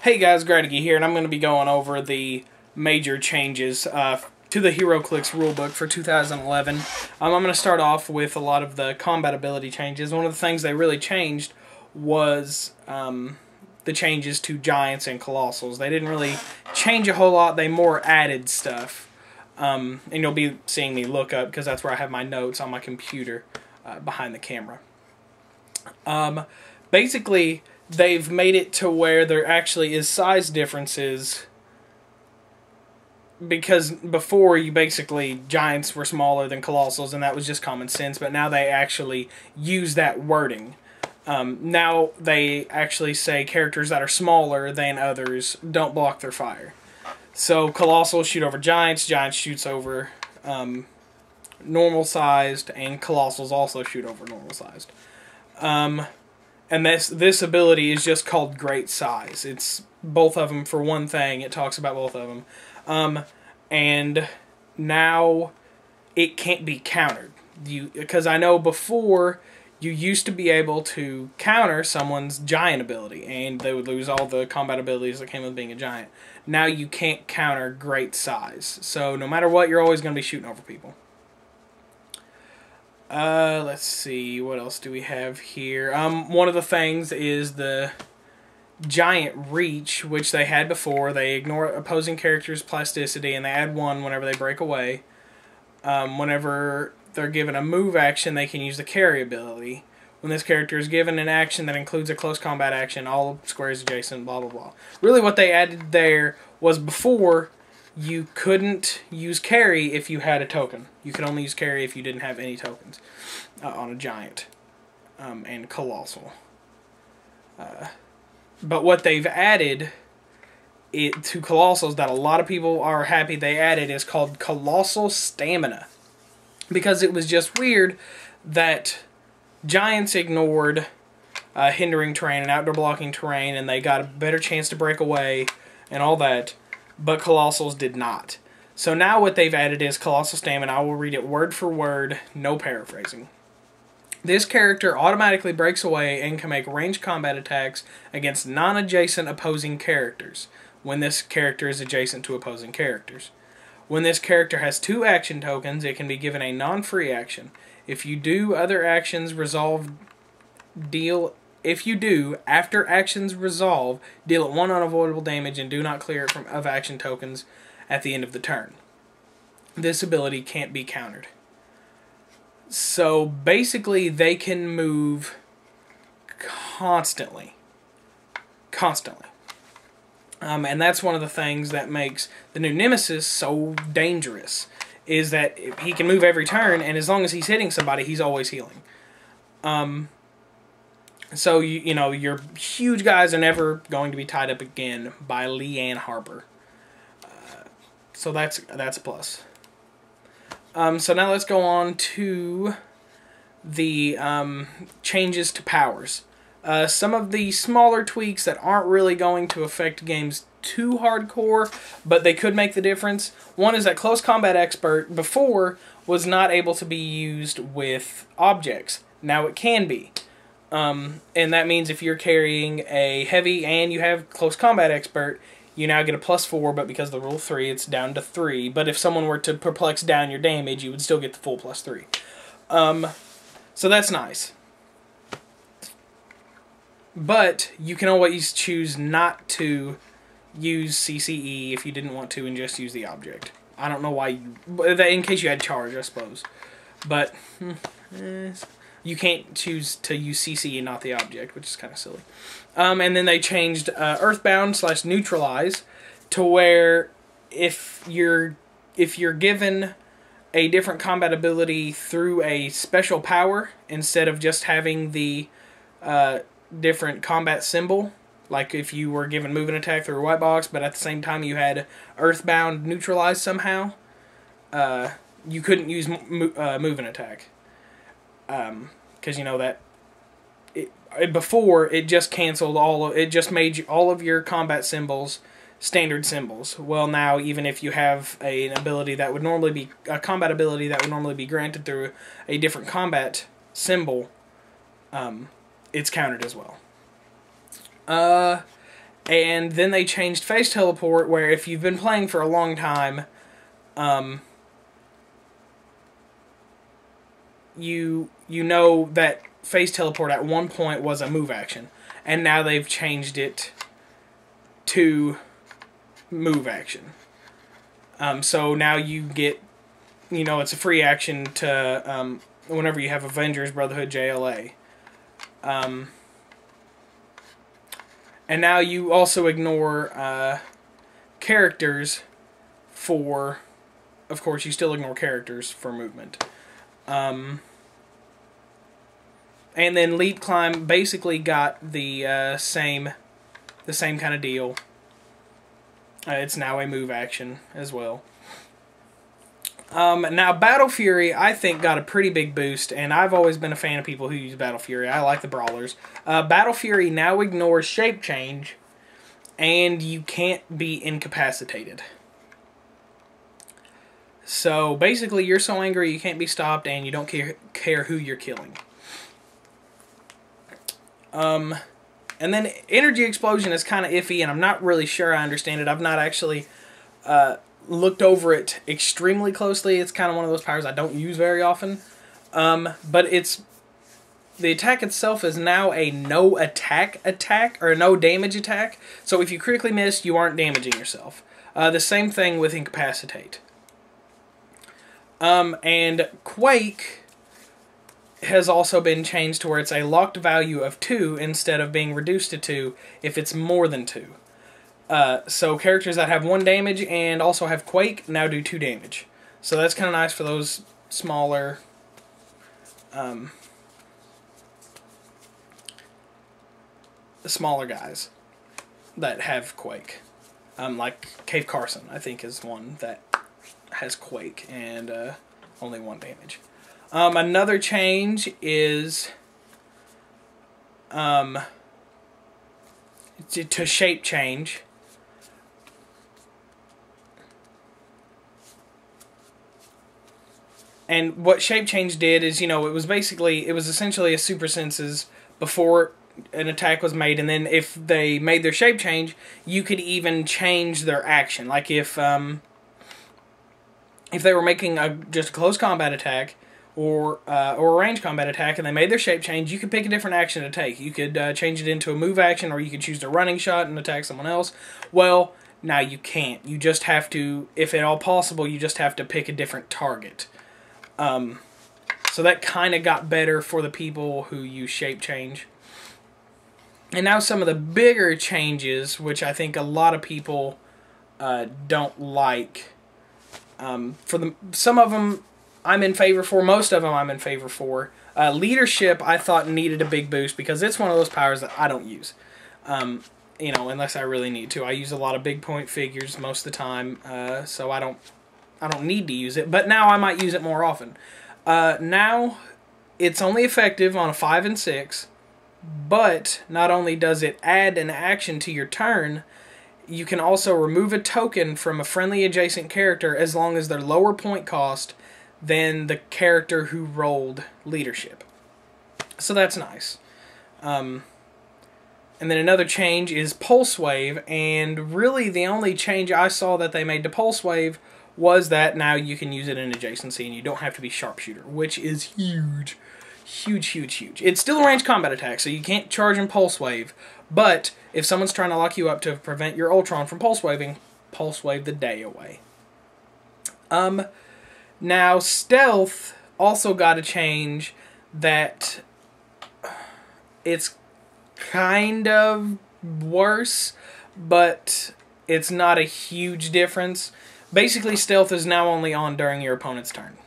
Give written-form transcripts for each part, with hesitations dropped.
Hey guys, Gradigy here, and I'm going to be going over the major changes to the Heroclix rulebook for 2011. I'm going to start off with a lot of the combat ability changes. One of the things they really changed was the changes to Giants and Colossals. They didn't really change a whole lot, they more added stuff. And you'll be seeing me look up, because that's where I have my notes on my computer behind the camera. Basically, they've made it to where there actually is size differences, because before Giants were smaller than Colossals, and that was just common sense, but now they actually use that wording. Now they actually say characters that are smaller than others don't block their fire. So Colossals shoot over Giants, Giants shoots over normal-sized, and Colossals also shoot over normal-sized. And this ability is just called Great Size. It's both of them for one thing. It talks about both of them. And now it can't be countered. Because I know before you used to be able to counter someone's giant ability, and they would lose all the combat abilities that came with being a giant. Now you can't counter Great Size. So no matter what, you're always going to be shooting over people. Let's see, what else do we have here? One of the things is the Giant Reach, which they had before. They ignore opposing characters' plasticity, and they add one whenever they break away. Whenever they're given a move action, they can use the carry ability. When this character is given an action that includes a close combat action, all squares adjacent, blah, blah, blah. Really what they added there was before, you couldn't use carry if you had a token. You could only use carry if you didn't have any tokens on a Giant and Colossal. But what they've added to Colossals that a lot of people are happy they added is called Colossal Stamina. Because it was just weird that Giants ignored hindering terrain and outdoor blocking terrain, and they got a better chance to break away and all that. But Colossals did not. So now what they've added is Colossal Stamina. I will read it word for word, no paraphrasing. This character automatically breaks away and can make ranged combat attacks against non-adjacent opposing characters when this character is adjacent to opposing characters. When this character has 2 action tokens, it can be given a non-free action. If you do, after actions resolve, deal it 1 unavoidable damage and do not clear it of action tokens at the end of the turn. This ability can't be countered. So basically they can move constantly. And that's one of the things that makes the new Nemesis so dangerous, is that he can move every turn, and as long as he's hitting somebody, he's always healing. So, you know, your huge guys are never going to be tied up again by Leanne Harper. So that's a plus. So now let's go on to the changes to powers. Some of the smaller tweaks that aren't really going to affect games too hardcore, but they could make the difference. One is that Close Combat Expert before was not able to be used with objects. Now it can be. And that means if you're carrying a heavy and you have Close Combat Expert, you now get a +4, but because of the rule 3, it's down to 3. But if someone were to perplex down your damage, you would still get the full +3. So that's nice. But you can always choose not to use CCE if you didn't want to and just use the object. I don't know why you... in case you had charge, I suppose. But... you can't choose to use CC and not the object, which is kind of silly. And then they changed Earthbound/Neutralize to where if you're given a different combat ability through a special power, instead of just having the different combat symbol, like if you were given Move and Attack through a white box, but at the same time you had Earthbound Neutralize somehow, you couldn't use Move and Attack. Because you know that before it just canceled it just made all of your combat symbols standard symbols. Well, now even if you have an ability that would normally be a combat ability that would normally be granted through a different combat symbol, it's counted as well. And then they changed phase teleport, where if you've been playing for a long time, you know that phase teleport at one point was a move action, and now they've changed it to move action. So now you get, it's a free action to whenever you have Avengers, Brotherhood, JLA. And now you also ignore characters for, of course, you still ignore characters for movement. And then Leap Climb basically got the same kind of deal. It's now a move action as well. Now, Battle Fury, I think, got a pretty big boost, and I've always been a fan of people who use Battle Fury. I like the brawlers. Battle Fury now ignores shape change, and you can't be incapacitated. So, basically, you're so angry you can't be stopped, and you don't care who you're killing. And then Energy Explosion is kind of iffy, and I'm not really sure I understand it. I've not actually looked over it extremely closely. It's kind of one of those powers I don't use very often. But the attack itself is now a no attack or a no damage attack. So if you critically miss, you aren't damaging yourself. The same thing with Incapacitate. And Quake has also been changed to where it's a locked value of 2 instead of being reduced to 2 if it's more than 2. So characters that have 1 damage and also have Quake now do 2 damage. So that's kind of nice for those smaller guys that have Quake. Like Cave Carson, I think, is one that has Quake and only 1 damage. Another change is to shape change. And what shape change did is, it was essentially a super senses before an attack was made, and then if they made their shape change, you could even change their action. Like if they were making just a close combat attack or a range combat attack, and they made their shape change, you could pick a different action to take. You could change it into a move action, or you could choose a running shot and attack someone else. Well, now you can't. You just have to, if at all possible, you just have to pick a different target. So that kind of got better for the people who use shape change. And now some of the bigger changes, which I think a lot of people don't like. Some of them I'm in favor for, most of them I'm in favor for. Leadership I thought needed a big boost because it's one of those powers that I don't use. Unless I really need to. I use a lot of big point figures most of the time, so I don't need to use it, but now I might use it more often. Now, it's only effective on a 5 and 6, but not only does it add an action to your turn, you can also remove a token from a friendly adjacent character as long as they're lower point cost than the character who rolled leadership. So that's nice. And then another change is Pulse Wave, and really the only change I saw that they made to Pulse Wave was that now you can use it in adjacency and you don't have to be sharpshooter, which is huge. Huge, huge, huge. It's still a ranged combat attack, so you can't charge in Pulse Wave, but if someone's trying to lock you up to prevent your Ultron from Pulse Waving, Pulse Wave the day away. Now, Stealth also got a change that it's kind of worse, but it's not a huge difference. Basically, Stealth is now only on during your opponent's turn.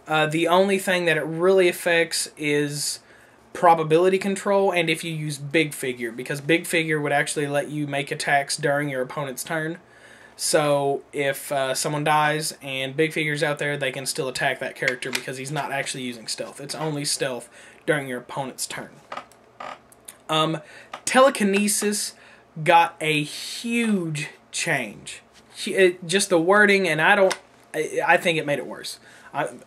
The only thing that it really affects is probability control, and if you use Big Figure, because Big Figure would actually let you make attacks during your opponent's turn. So if someone dies and Big Figure's out there, they can still attack that character because he's not actually using Stealth. It's only Stealth during your opponent's turn. Telekinesis got a huge change. Just the wording, and I think it made it worse.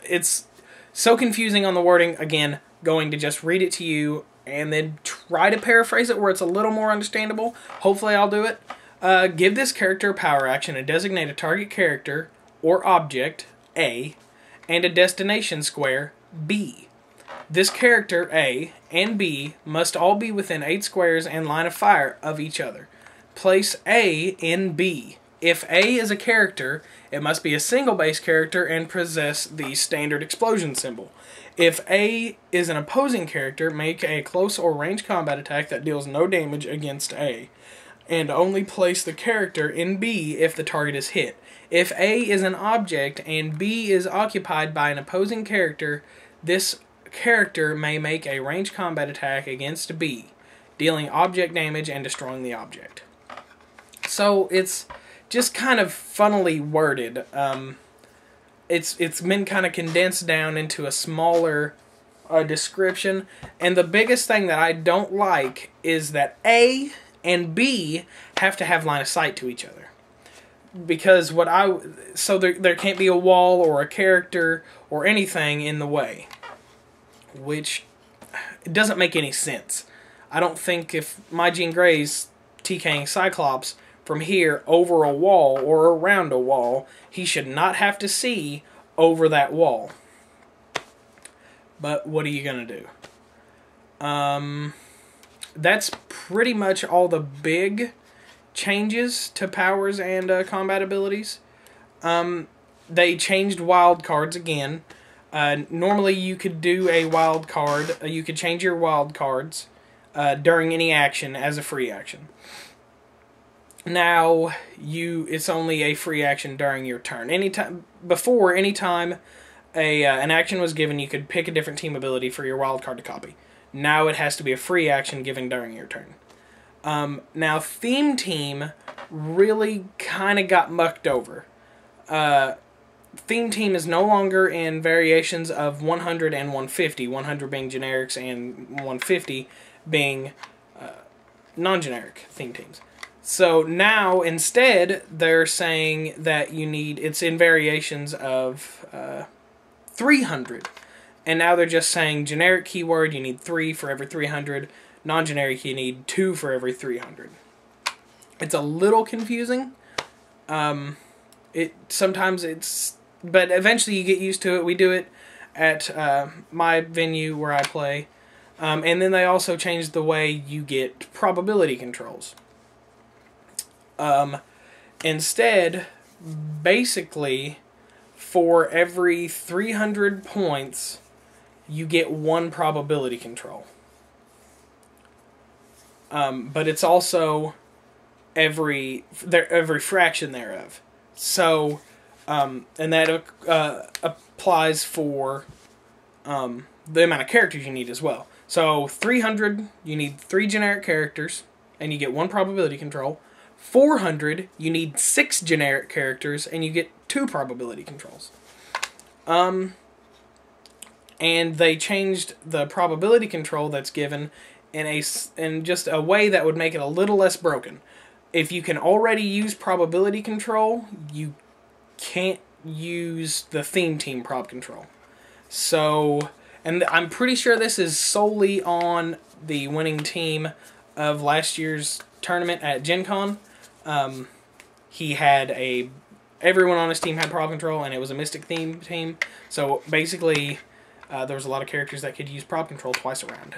It's so confusing on the wording. Again, going to just read it to you and then try to paraphrase it where it's a little more understandable. Hopefully I'll do it. Give this character a power action and designate a target character or object, A, and a destination square, B. This character, A, and B must all be within 8 squares and line of fire of each other. Place A in B. If A is a character, it must be a single base character and possess the standard explosion symbol. If A is an opposing character, make a close or range combat attack that deals no damage against A, and only place the character in B if the target is hit. If A is an object and B is occupied by an opposing character, this character may make a range combat attack against B, dealing object damage and destroying the object. So it's just kind of funnily worded. It's been kind of condensed down into a smaller description, and the biggest thing that I don't like is that A and B have to have line of sight to each other. Because there can't be a wall or a character or anything in the way, which it doesn't make any sense. I don't think if my Jean Grey's TKing Cyclops from here over a wall or around a wall, he should not have to see over that wall. But what are you going to do? That's pretty much all the big changes to powers and combat abilities. They changed wild cards again. Normally you could do a wild card. You could change your wild cards during any action as a free action. Now it's only a free action during your turn. Anytime an action was given, you could pick a different team ability for your wild card to copy. Now it has to be a free action given during your turn. Now Theme Team really kind of got mucked over. Theme Team is no longer in variations of 100 and 150, 100 being generics and 150 being non-generic theme teams. So now instead they're saying that it's in variations of 300. And now they're just saying generic keyword, you need 3 for every 300. Non-generic, you need 2 for every 300. It's a little confusing. But eventually you get used to it. We do it at my venue where I play. And then they also changed the way you get probability controls. Instead, basically, for every 300 points, you get 1 probability control. But it's also every fraction thereof. So, and that applies for the amount of characters you need as well. So 300, you need 3 generic characters, and you get 1 probability control. 400, you need 6 generic characters, and you get 2 probability controls. And they changed the probability control that's given in just a way that would make it a little less broken. If you can already use probability control, you can't use the Theme Team prob control. So, and I'm pretty sure this is solely on the winning team of last year's tournament at Gen Con. He had everyone on his team had prob control, and it was a Mystic theme team. So basically, there was a lot of characters that could use prob control twice around.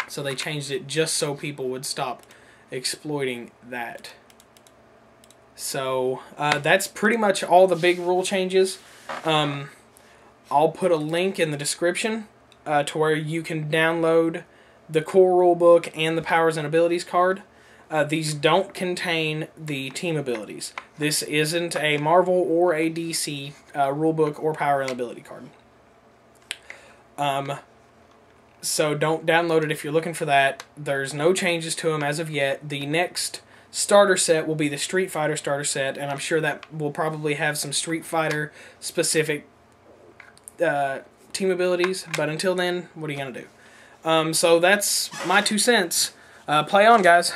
So they changed it just so people would stop exploiting that. So that's pretty much all the big rule changes. I'll put a link in the description to where you can download the core rulebook and the powers and abilities card. These don't contain the team abilities. This isn't a Marvel or a DC rulebook or power and ability card. So don't download it if you're looking for that. There's no changes to them as of yet. The next starter set will be the Street Fighter starter set, and I'm sure that will probably have some Street Fighter specific team abilities. But until then, what are you going to do? So that's my 2 cents. Play on, guys.